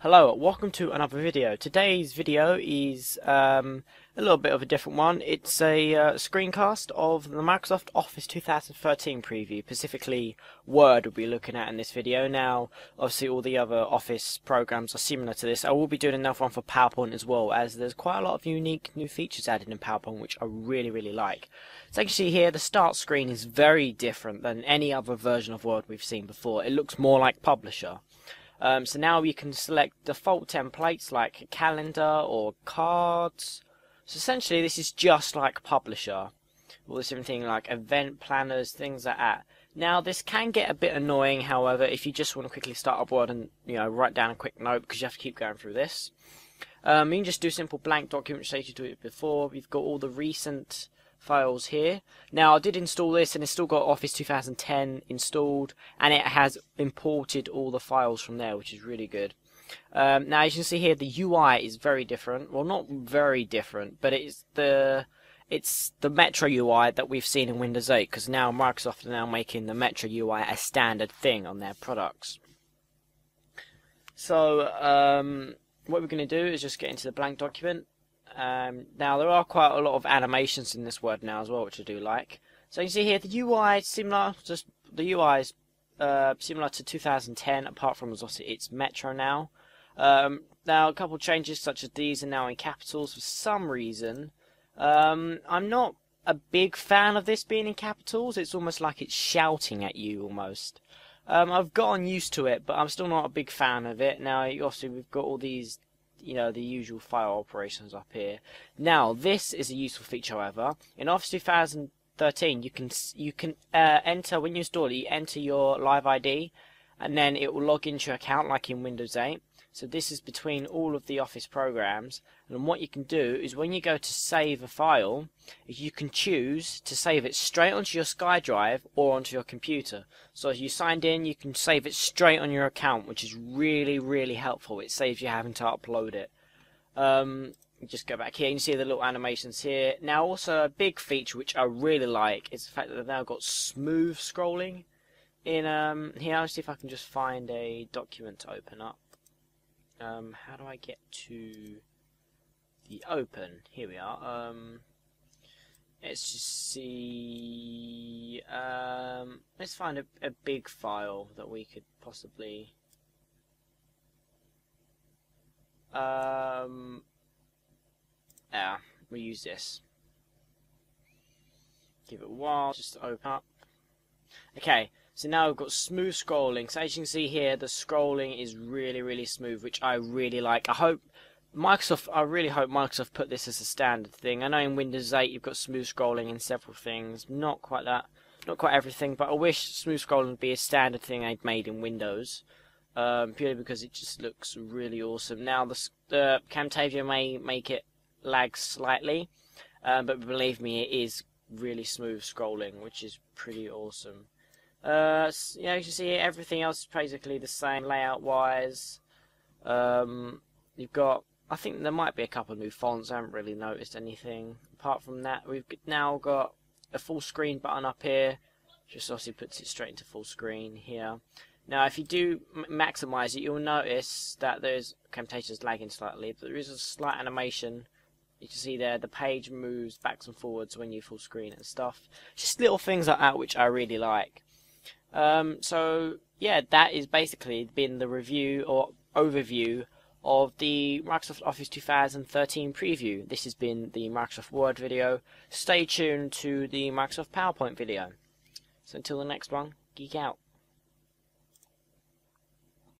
Hello, welcome to another video. Today's video is a little bit of a different one. It's a screencast of the Microsoft Office 2013 preview. Specifically, Word we'll be looking at in this video. Now, obviously all the other Office programs are similar to this. I will be doing another one for PowerPoint as well, as there's quite a lot of unique new features added in PowerPoint, which I really like. So you can see here, the start screen is very different than any other version of Word we've seen before. It looks more like Publisher. So now you can select default templates like calendar or cards. So essentially this is just like Publisher. All this different thing like event planners, things like that. Now this can get a bit annoying, however, if you just want to quickly start up Word and write down a quick note because you have to keep going through this. You can just do simple blank document, which you do it before. We've got all the recent files here. Now I did install this and it's still got Office 2010 installed, and it has imported all the files from there, which is really good. Now as you can see here, the UI is very different. Well, not very different, but it's the Metro UI that we've seen in Windows 8, because now Microsoft are now making the Metro UI a standard thing on their products. So what we're going to do is just get into the blank document. Now there are quite a lot of animations in this Word now as well, which I do like. So you can see here the UI is similar, similar to 2010, apart from it's Metro now. Now a couple of changes such as these are now in capitals for some reason. I'm not a big fan of this being in capitals. It's almost like it's shouting at you almost. I've gotten used to it, but I'm still not a big fan of it. Now obviously we've got all these the usual file operations up here. Now this is a useful feature, however. In Office 2013 you can enter, when you install it, you enter your live ID and then it will log into your account like in Windows 8. So this is between all of the Office programs, and what you can do is when you go to save a file, you can choose to save it straight onto your SkyDrive or onto your computer. So as you signed in, you can save it straight on your account, which is really helpful. It saves you having to upload it. Just go back here and you see the little animations here. Now also a big feature which I really like is the fact that they've now got smooth scrolling in here. I'll see if I can just find a document to open up. How do I get to the open? Here we are. Let's just see. Let's find a big file that we could possibly. Yeah, we'll use this. Give it a while just to open up. Okay. So now we've got smooth scrolling. So as you can see here, the scrolling is really smooth, which I really like. I really hope Microsoft put this as a standard thing. I know in Windows 8 you've got smooth scrolling in several things. Not quite everything, but I wish smooth scrolling would be a standard thing they'd made in Windows. Purely because it just looks really awesome. Now the Camtasia may make it lag slightly, but believe me, it is really smooth scrolling, which is pretty awesome. You can see everything else is basically the same layout wise. You've got, I think there might be a couple of new fonts. I haven't really noticed anything apart from that. We've now got a full screen button up here, just obviously puts it straight into full screen here. Now if you do maximize it, you'll notice that there's Camtasia's lagging slightly, but there is a slight animation. You can see there the page moves backs and forwards when you full screen and stuff. Just little things like that which I really like. So yeah, that is basically been the review or overview of the Microsoft Office 2013 preview. This has been the Microsoft Word video. Stay tuned to the Microsoft PowerPoint video. So until the next one, geek out.